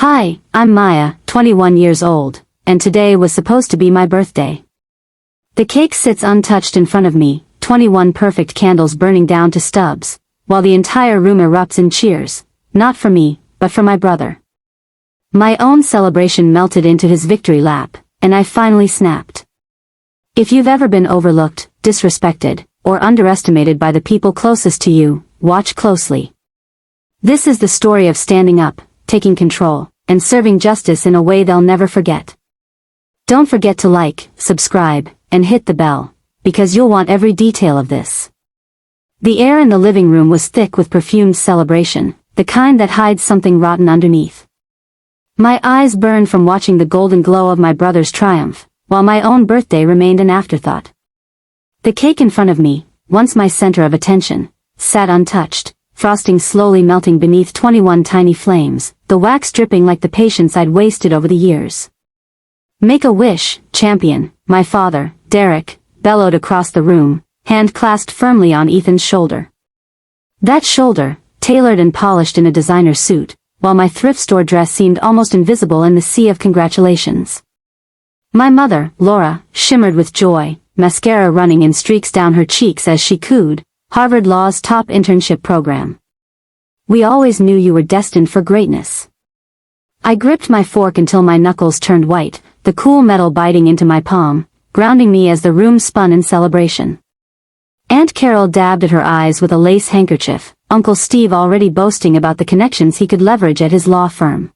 Hi, I'm Maya, 21 years old, and today was supposed to be my birthday. The cake sits untouched in front of me, 21 perfect candles burning down to stubs, while the entire room erupts in cheers, not for me, but for my brother. My own celebration melted into his victory lap, and I finally snapped. If you've ever been overlooked, disrespected, or underestimated by the people closest to you, watch closely. This is the story of standing up, taking control, and serving justice in a way they'll never forget. Don't forget to like, subscribe, and hit the bell, because you'll want every detail of this. The air in the living room was thick with perfumed celebration, the kind that hides something rotten underneath. My eyes burned from watching the golden glow of my brother's triumph, while my own birthday remained an afterthought. The cake in front of me, once my center of attention, sat untouched, frosting slowly melting beneath 21 tiny flames, the wax dripping like the patience I'd wasted over the years. "Make a wish, champion," my father, Derek, bellowed across the room, hand clasped firmly on Ethan's shoulder. That shoulder, tailored and polished in a designer suit, while my thrift store dress seemed almost invisible in the sea of congratulations. My mother, Laura, shimmered with joy, mascara running in streaks down her cheeks as she cooed, "Harvard Law's top internship program. We always knew you were destined for greatness." I gripped my fork until my knuckles turned white, the cool metal biting into my palm, grounding me as the room spun in celebration. Aunt Carol dabbed at her eyes with a lace handkerchief, Uncle Steve already boasting about the connections he could leverage at his law firm.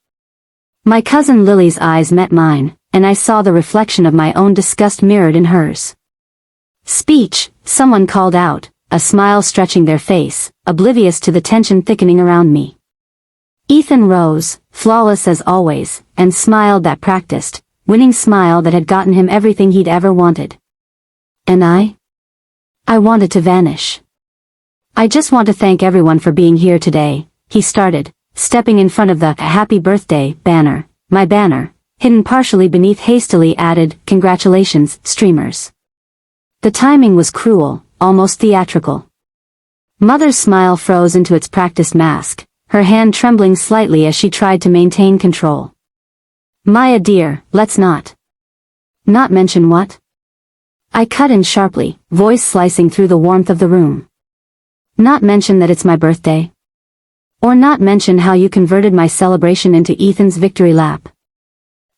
My cousin Lily's eyes met mine, and I saw the reflection of my own disgust mirrored in hers. "Speech," someone called out, a smile stretching their face, oblivious to the tension thickening around me. Ethan rose, flawless as always, and smiled that practiced, winning smile that had gotten him everything he'd ever wanted. And I wanted to vanish. "I just want to thank everyone for being here today," he started, stepping in front of the "Happy Birthday" banner, my banner, hidden partially beneath hastily added "Congratulations" streamers. The timing was cruel, almost theatrical. Mother's smile froze into its practiced mask, her hand trembling slightly as she tried to maintain control. "Maya dear, let's not mention what?" I cut in sharply, voice slicing through the warmth of the room. "Not mention that it's my birthday? Or not mention how you converted my celebration into Ethan's victory lap?"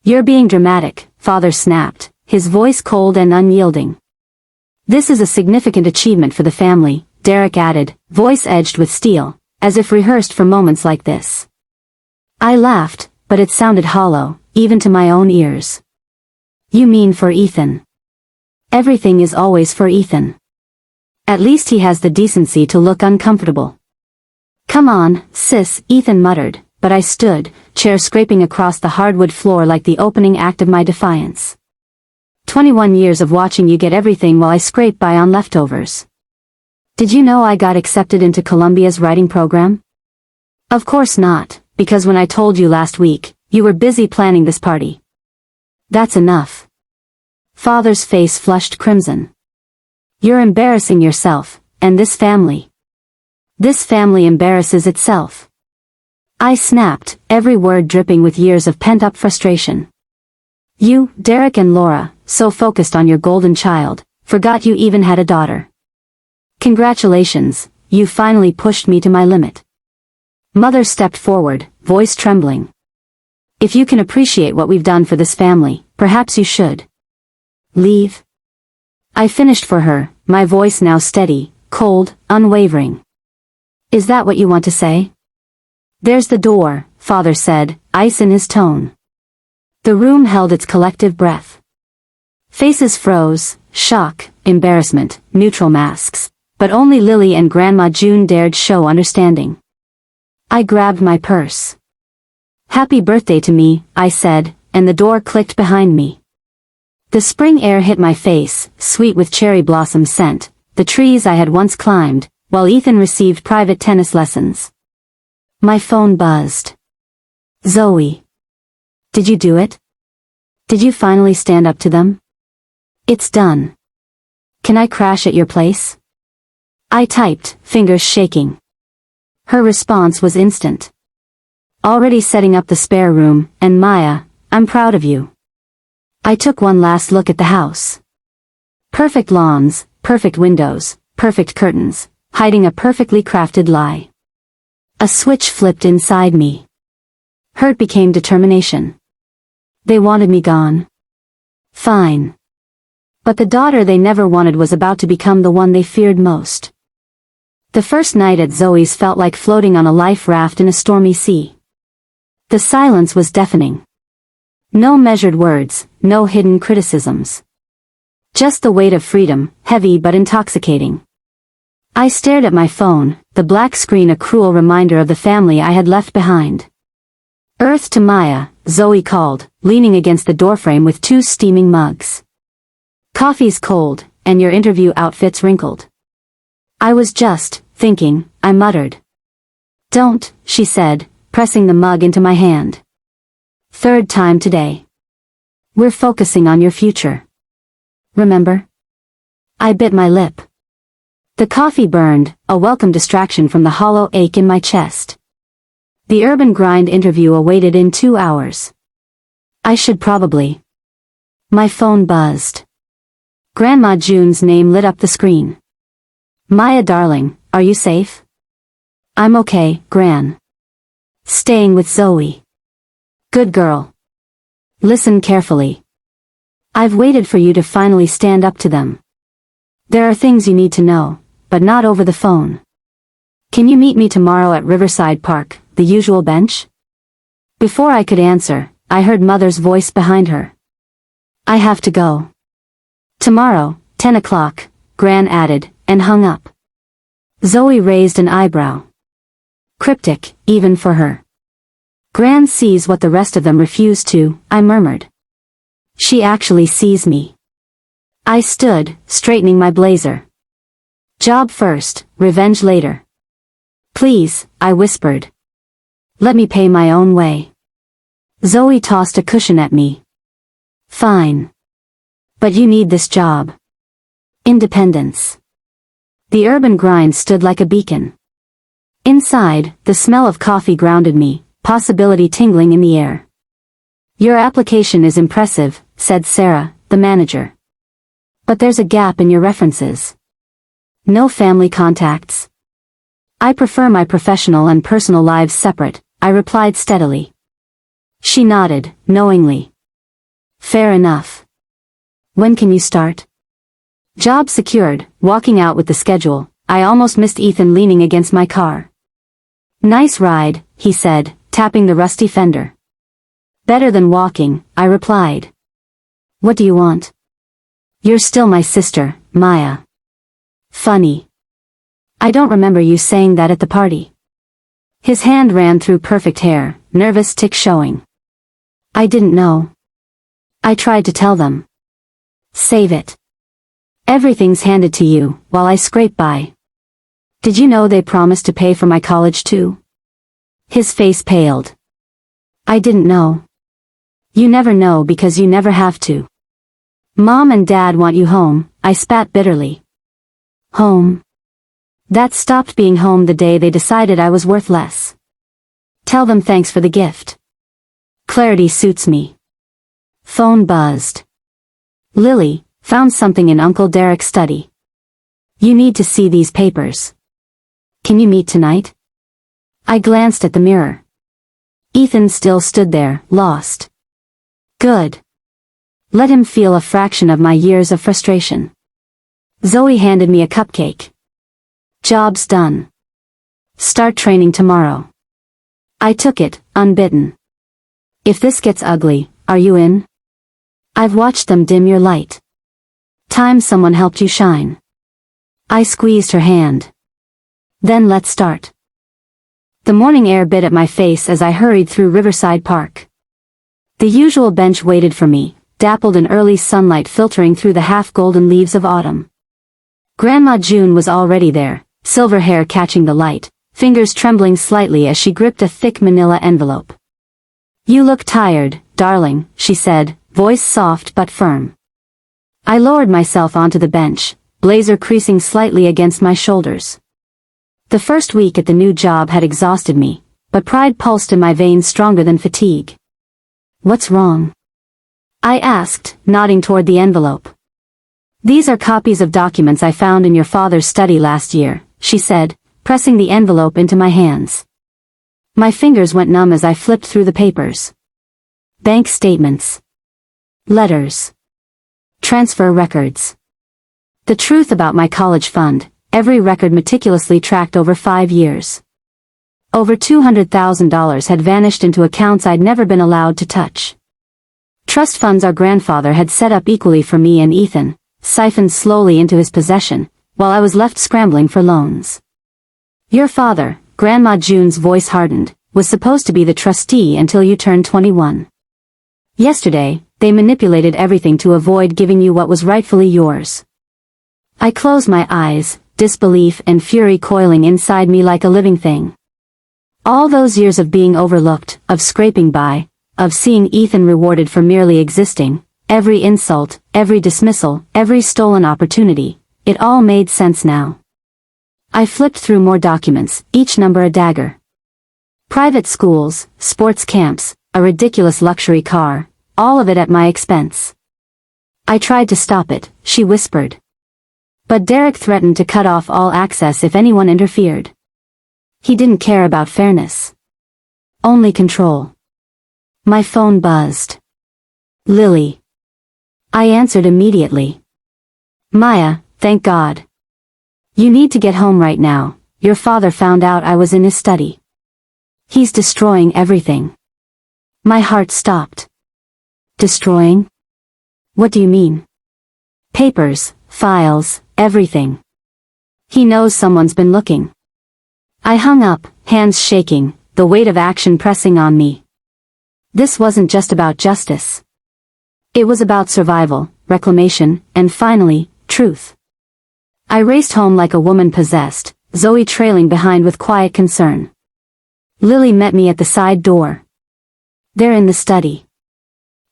"You're being dramatic," Father snapped, his voice cold and unyielding. "This is a significant achievement for the family," Derek added, voice edged with steel, as if rehearsed for moments like this. I laughed, but it sounded hollow, even to my own ears. "You mean for Ethan? Everything is always for Ethan. At least he has the decency to look uncomfortable." "Come on, sis," Ethan muttered, but I stood, chair scraping across the hardwood floor like the opening act of my defiance. 21 years of watching you get everything while I scrape by on leftovers. Did you know I got accepted into Columbia's writing program? Of course not, because when I told you last week, you were busy planning this party. That's enough. Father's face flushed crimson. You're embarrassing yourself, and this family. This family embarrasses itself. I snapped, every word dripping with years of pent-up frustration. You, Derek and Laura, so focused on your golden child, forgot you even had a daughter. Congratulations, you finally pushed me to my limit. Mother stepped forward, voice trembling. If you can appreciate what we've done for this family, perhaps you should leave. I finished for her, my voice now steady, cold, unwavering. Is that what you want to say? There's the door, Father said, ice in his tone. The room held its collective breath. Faces froze, shock, embarrassment, neutral masks, but only Lily and Grandma June dared show understanding. I grabbed my purse. "Happy birthday to me," I said, and the door clicked behind me. The spring air hit my face, sweet with cherry blossom scent, the trees I had once climbed, while Ethan received private tennis lessons. My phone buzzed. "Zoe. Did you do it? Did you finally stand up to them? It's done. Can I crash at your place?" I typed, fingers shaking. Her response was instant. Already setting up the spare room, and Maya, I'm proud of you. I took one last look at the house. Perfect lawns, perfect windows, perfect curtains, hiding a perfectly crafted lie. A switch flipped inside me. Hurt became determination. They wanted me gone. Fine. But the daughter they never wanted was about to become the one they feared most. The first night at Zoe's felt like floating on a life raft in a stormy sea. The silence was deafening. No measured words, no hidden criticisms. Just the weight of freedom, heavy but intoxicating. I stared at my phone, the black screen a cruel reminder of the family I had left behind. Earth to Maya, Zoe called, leaning against the doorframe with 2 steaming mugs. Coffee's cold, and your interview outfit's wrinkled. I was just thinking, I muttered. Don't, she said, pressing the mug into my hand. 3rd time today. We're focusing on your future. Remember? I bit my lip. The coffee burned, a welcome distraction from the hollow ache in my chest. The urban grind interview awaited in 2 hours. I should probably. My phone buzzed. Grandma June's name lit up the screen. Maya darling, are you safe? I'm okay, Gran. Staying with Zoe. Good girl. Listen carefully. I've waited for you to finally stand up to them. There are things you need to know, but not over the phone. Can you meet me tomorrow at Riverside Park, the usual bench? Before I could answer, I heard Mother's voice behind her. I have to go. Tomorrow, 10 o'clock, Gran added, and hung up. Zoe raised an eyebrow. Cryptic, even for her. Gran sees what the rest of them refuse to, I murmured. She actually sees me. I stood, straightening my blazer. Job first, revenge later. Please, I whispered. Let me pay my own way. Zoe tossed a cushion at me. Fine. But you need this job. Independence. The urban grind stood like a beacon. Inside, the smell of coffee grounded me, possibility tingling in the air. Your application is impressive, said Sarah, the manager. But there's a gap in your references. No family contacts. I prefer my professional and personal lives separate, I replied steadily. She nodded, knowingly. Fair enough. When can you start? Job secured, walking out with the schedule, I almost missed Ethan leaning against my car. Nice ride, he said, tapping the rusty fender. Better than walking, I replied. What do you want? You're still my sister, Maya. Funny. I don't remember you saying that at the party. His hand ran through perfect hair, nervous tick showing. I didn't know. I tried to tell them. Save it. Everything's handed to you, while I scrape by. Did you know they promised to pay for my college too? His face paled. I didn't know. You never know because you never have to. Mom and Dad want you home, I spat bitterly. Home. That stopped being home the day they decided I was worth less. Tell them thanks for the gift. Clarity suits me. Phone buzzed. Lily, found something in Uncle Derek's study. You need to see these papers. Can you meet tonight? I glanced at the mirror. Ethan still stood there, lost. Good. Let him feel a fraction of my years of frustration. Zoe handed me a cupcake. Job's done. Start training tomorrow. I took it, unbitten. If this gets ugly, are you in? I've watched them dim your light. Time someone helped you shine. I squeezed her hand. Then let's start. The morning air bit at my face as I hurried through Riverside Park. The usual bench waited for me, dappled in early sunlight filtering through the half-golden leaves of autumn. Grandma June was already there, silver hair catching the light, fingers trembling slightly as she gripped a thick manila envelope. You look tired, darling, she said, voice soft but firm. I lowered myself onto the bench, blazer creasing slightly against my shoulders. The first week at the new job had exhausted me, but pride pulsed in my veins stronger than fatigue. "What's wrong?" I asked, nodding toward the envelope. "These are copies of documents I found in your father's study last year," she said, pressing the envelope into my hands. My fingers went numb as I flipped through the papers. Bank statements. Letters. Transfer records. The truth about my college fund, every record meticulously tracked over 5 years. Over $200,000 had vanished into accounts I'd never been allowed to touch. Trust funds our grandfather had set up equally for me and Ethan, siphoned slowly into his possession, while I was left scrambling for loans. Your father, Grandma June's voice hardened, was supposed to be the trustee until you turned 21. Yesterday, they manipulated everything to avoid giving you what was rightfully yours. I closed my eyes, disbelief and fury coiling inside me like a living thing. All those years of being overlooked, of scraping by, of seeing Ethan rewarded for merely existing, every insult, every dismissal, every stolen opportunity, it all made sense now. I flipped through more documents, each number a dagger. Private schools, sports camps, a ridiculous luxury car, all of it at my expense. I tried to stop it, she whispered. But Derek threatened to cut off all access if anyone interfered. He didn't care about fairness. Only control. My phone buzzed. Lily. I answered immediately. Maya, thank God. You need to get home right now. Your father found out I was in his study. He's destroying everything. My heart stopped. Destroying? What do you mean? Papers, files, everything. He knows someone's been looking. I hung up, hands shaking, the weight of action pressing on me. This wasn't just about justice. It was about survival, reclamation, and finally, truth. I raced home like a woman possessed, Zoe trailing behind with quiet concern. Lily met me at the side door. They're in the study.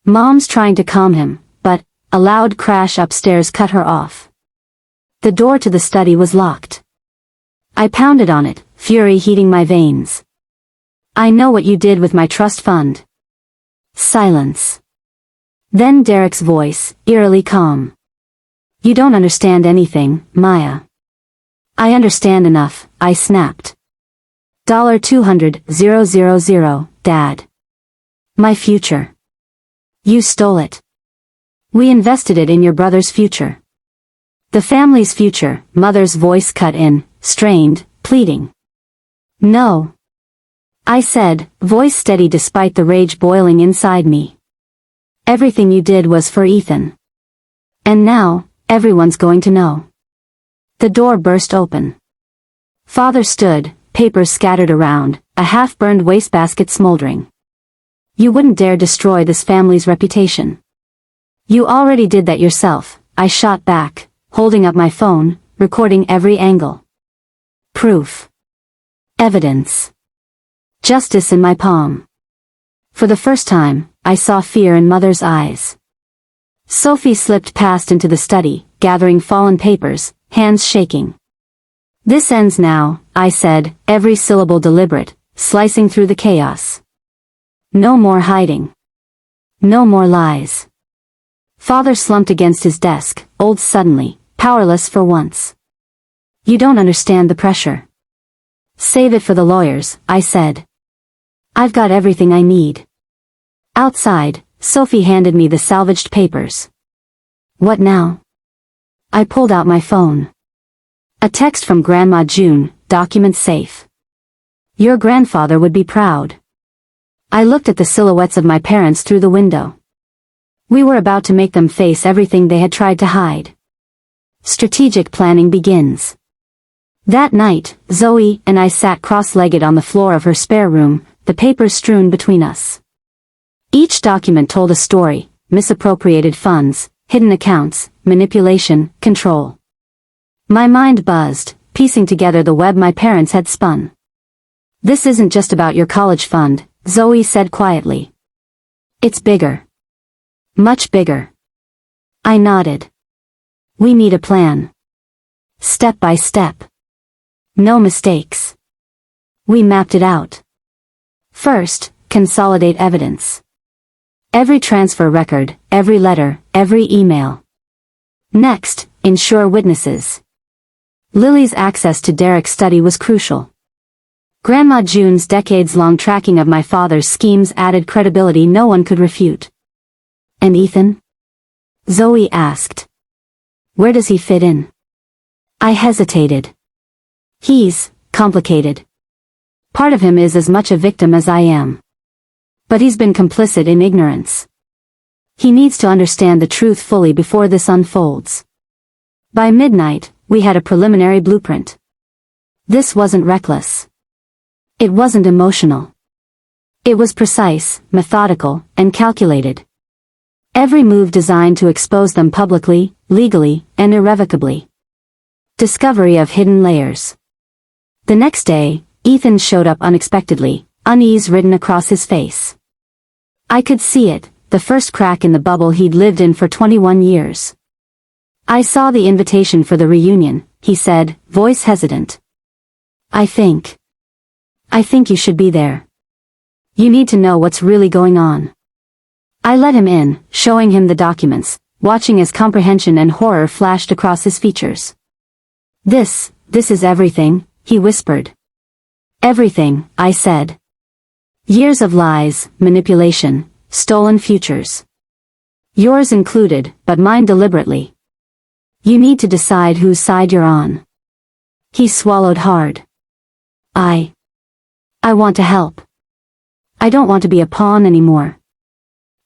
Mom's trying to calm him, but a loud crash upstairs cut her off. The door to the study was locked. I pounded on it, fury heating my veins. I know what you did with my trust fund. Silence. Then Derek's voice, eerily calm. You don't understand anything, Maya. I understand enough, I snapped. $200,000, Dad. My future. You stole it. We invested it in your brother's future. The family's future, Mother's voice cut in, strained, pleading. No. I said, voice steady despite the rage boiling inside me. Everything you did was for Ethan. And now, everyone's going to know. The door burst open. Father stood, papers scattered around, a half-burned wastebasket smoldering. You wouldn't dare destroy this family's reputation. You already did that yourself, I shot back, holding up my phone, recording every angle. Proof. Evidence. Justice in my palm. For the first time, I saw fear in Mother's eyes. Sophie slipped past into the study, gathering fallen papers, hands shaking. This ends now, I said, every syllable deliberate, slicing through the chaos. No more hiding. No more lies. Father slumped against his desk, old suddenly, powerless for once. You don't understand the pressure. Save it for the lawyers, I said. I've got everything I need. Outside, Sophie handed me the salvaged papers. What now? I pulled out my phone. A text from Grandma June, document safe. Your grandfather would be proud. I looked at the silhouettes of my parents through the window. We were about to make them face everything they had tried to hide. Strategic planning begins. That night, Zoe and I sat cross-legged on the floor of her spare room, the papers strewn between us. Each document told a story: misappropriated funds, hidden accounts, manipulation, control. My mind buzzed, piecing together the web my parents had spun. This isn't just about your college fund, Zoe said quietly. It's bigger. Much bigger. I nodded. We need a plan. Step by step. No mistakes. We mapped it out. First, consolidate evidence. Every transfer record, every letter, every email. Next, ensure witnesses. Lily's access to Derek's study was crucial. Grandma June's decades-long tracking of my father's schemes added credibility no one could refute. And Ethan? Zoe asked. Where does he fit in? I hesitated. He's complicated. Part of him is as much a victim as I am. But he's been complicit in ignorance. He needs to understand the truth fully before this unfolds. By midnight, we had a preliminary blueprint. This wasn't reckless. It wasn't emotional. It was precise, methodical, and calculated. Every move designed to expose them publicly, legally, and irrevocably. Discovery of hidden layers. The next day, Ethan showed up unexpectedly, unease written across his face. I could see it, the first crack in the bubble he'd lived in for 21 years. I saw the invitation for the reunion, he said, voice hesitant. I think you should be there. You need to know what's really going on. I let him in, showing him the documents, watching as comprehension and horror flashed across his features. This is everything, he whispered. Everything, I said. Years of lies, manipulation, stolen futures. Yours included, but mine deliberately. You need to decide whose side you're on. He swallowed hard. I want to help. I don't want to be a pawn anymore.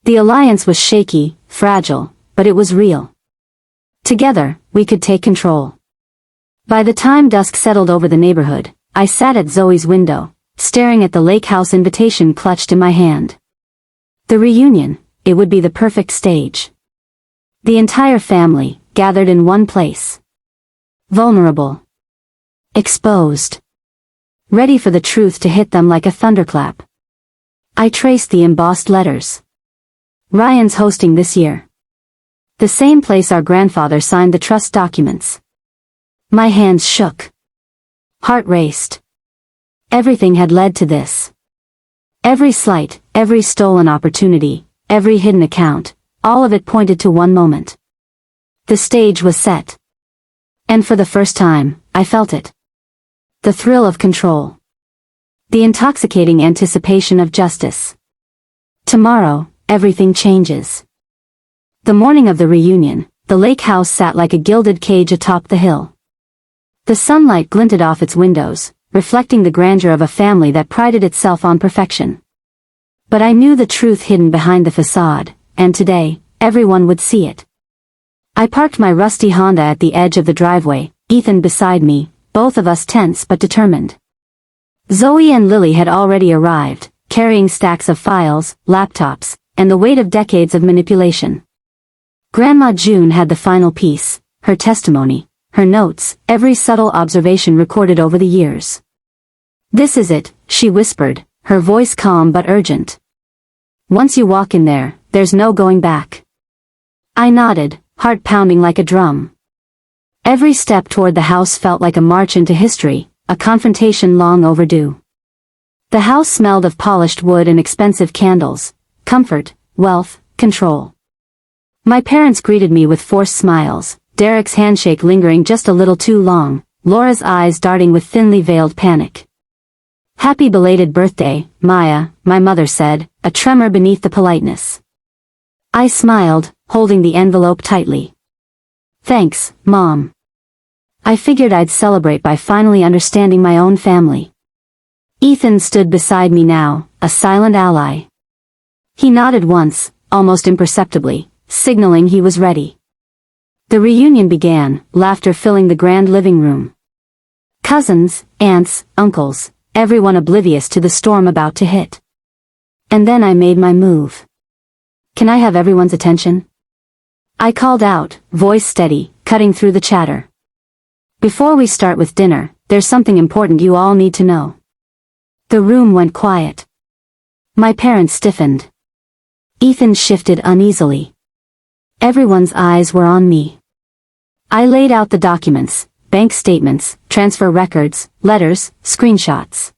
The alliance was shaky, fragile, but it was real. Together, we could take control. By the time dusk settled over the neighborhood, I sat at Zoe's window, staring at the lake house invitation clutched in my hand. The reunion, it would be the perfect stage. The entire family, gathered in one place. Vulnerable. Exposed. Ready for the truth to hit them like a thunderclap. I traced the embossed letters. Ryan's hosting this year. The same place our grandfather signed the trust documents. My hands shook. Heart raced. Everything had led to this. Every slight, every stolen opportunity, every hidden account, all of it pointed to one moment. The stage was set. And for the first time, I felt it. The thrill of control. The intoxicating anticipation of justice. Tomorrow, everything changes. The morning of the reunion, the lake house sat like a gilded cage atop the hill. The sunlight glinted off its windows, reflecting the grandeur of a family that prided itself on perfection. But I knew the truth hidden behind the facade, and today, everyone would see it. I parked my rusty Honda at the edge of the driveway, Ethan beside me, both of us tense but determined. Zoe and Lily had already arrived, carrying stacks of files, laptops, and the weight of decades of manipulation. Grandma June had the final piece, her testimony, her notes, every subtle observation recorded over the years. This is it, she whispered, her voice calm but urgent. Once you walk in there, there's no going back. I nodded, heart pounding like a drum. Every step toward the house felt like a march into history, a confrontation long overdue. The house smelled of polished wood and expensive candles, comfort, wealth, control. My parents greeted me with forced smiles, Derek's handshake lingering just a little too long, Laura's eyes darting with thinly veiled panic. Happy belated birthday, Maya, my mother said, a tremor beneath the politeness. I smiled, holding the envelope tightly. Thanks, Mom. I figured I'd celebrate by finally understanding my own family. Ethan stood beside me now, a silent ally. He nodded once, almost imperceptibly, signaling he was ready. The reunion began, laughter filling the grand living room. Cousins, aunts, uncles, everyone oblivious to the storm about to hit. And then I made my move. Can I have everyone's attention? I called out, voice steady, cutting through the chatter. Before we start with dinner, there's something important you all need to know. The room went quiet. My parents stiffened. Ethan shifted uneasily. Everyone's eyes were on me. I laid out the documents, bank statements, transfer records, letters, screenshots.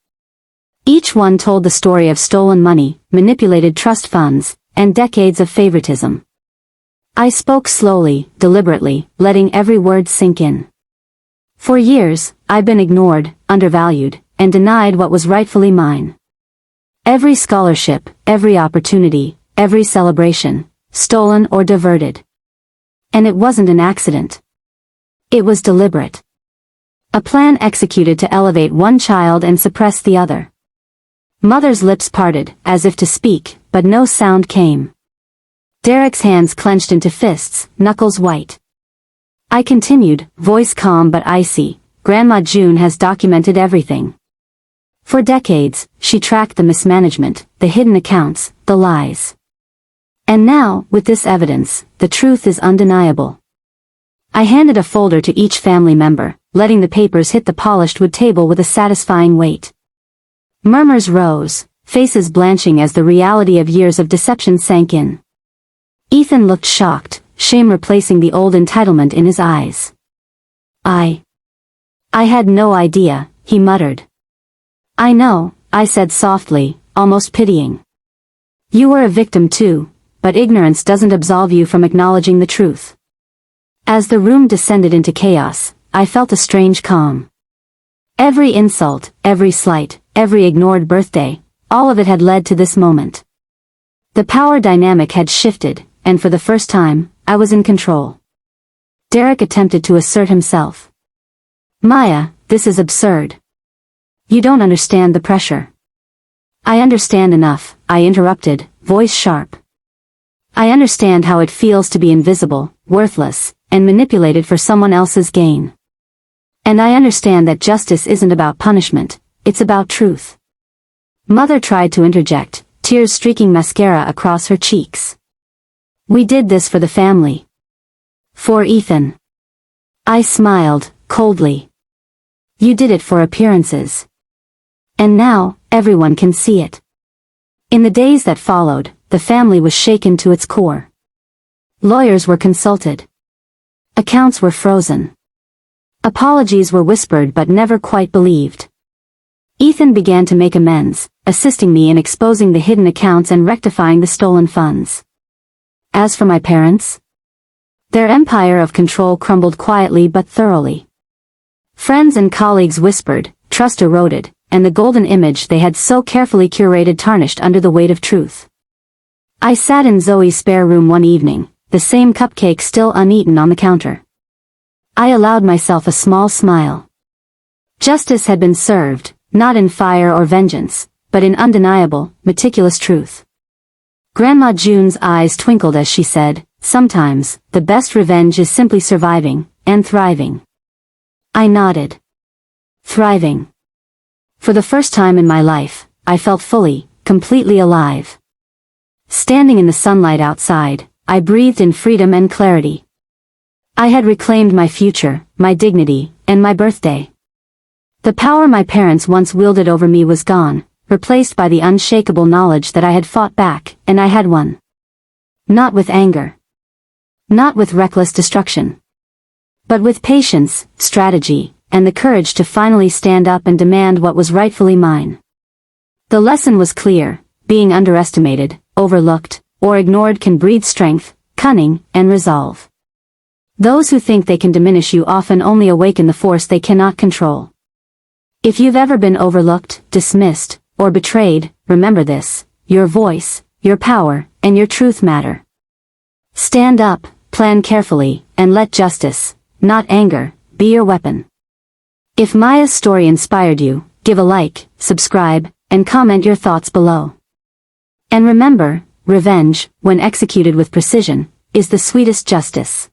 Each one told the story of stolen money, manipulated trust funds, and decades of favoritism. I spoke slowly, deliberately, letting every word sink in. For years, I've been ignored, undervalued, and denied what was rightfully mine. Every scholarship, every opportunity, every celebration, stolen or diverted. And it wasn't an accident. It was deliberate. A plan executed to elevate one child and suppress the other. Mother's lips parted, as if to speak, but no sound came. Derek's hands clenched into fists, knuckles white. I continued, voice calm but icy, Grandma June has documented everything. For decades, she tracked the mismanagement, the hidden accounts, the lies. And now, with this evidence, the truth is undeniable. I handed a folder to each family member, letting the papers hit the polished wood table with a satisfying weight. Murmurs rose, faces blanching as the reality of years of deception sank in. Ethan looked shocked, shame replacing the old entitlement in his eyes. I had no idea, he muttered. I know, I said softly, almost pitying. You were a victim too, but ignorance doesn't absolve you from acknowledging the truth. As the room descended into chaos, I felt a strange calm. Every insult, every slight, every ignored birthday, all of it had led to this moment. The power dynamic had shifted, and for the first time, I was in control. Derek attempted to assert himself. Maya, this is absurd. You don't understand the pressure. I understand enough, I interrupted, voice sharp. I understand how it feels to be invisible, worthless, and manipulated for someone else's gain. And I understand that justice isn't about punishment, it's about truth. Mother tried to interject, tears streaking mascara across her cheeks. We did this for the family. For Ethan. I smiled, coldly. You did it for appearances. And now, everyone can see it. In the days that followed, the family was shaken to its core. Lawyers were consulted. Accounts were frozen. Apologies were whispered but never quite believed. Ethan began to make amends, assisting me in exposing the hidden accounts and rectifying the stolen funds. As for my parents, their empire of control crumbled quietly but thoroughly. Friends and colleagues whispered, trust eroded, and the golden image they had so carefully curated tarnished under the weight of truth. I sat in Zoe's spare room one evening, the same cupcake still uneaten on the counter. I allowed myself a small smile. Justice had been served, not in fire or vengeance, but in undeniable, meticulous truth. Grandma June's eyes twinkled as she said, sometimes, the best revenge is simply surviving, and thriving. I nodded. Thriving. For the first time in my life, I felt fully, completely alive. Standing in the sunlight outside, I breathed in freedom and clarity. I had reclaimed my future, my dignity, and my birthday. The power my parents once wielded over me was gone, replaced by the unshakable knowledge that I had fought back, and I had won. Not with anger. Not with reckless destruction. But with patience, strategy, and the courage to finally stand up and demand what was rightfully mine. The lesson was clear: being underestimated, overlooked, or ignored can breed strength, cunning, and resolve. Those who think they can diminish you often only awaken the force they cannot control. If you've ever been overlooked, dismissed, or betrayed, remember this: your voice, your power, and your truth matter. Stand up, plan carefully, and let justice, not anger, be your weapon. If Maya's story inspired you, give a like, subscribe, and comment your thoughts below. And remember, revenge, when executed with precision, is the sweetest justice.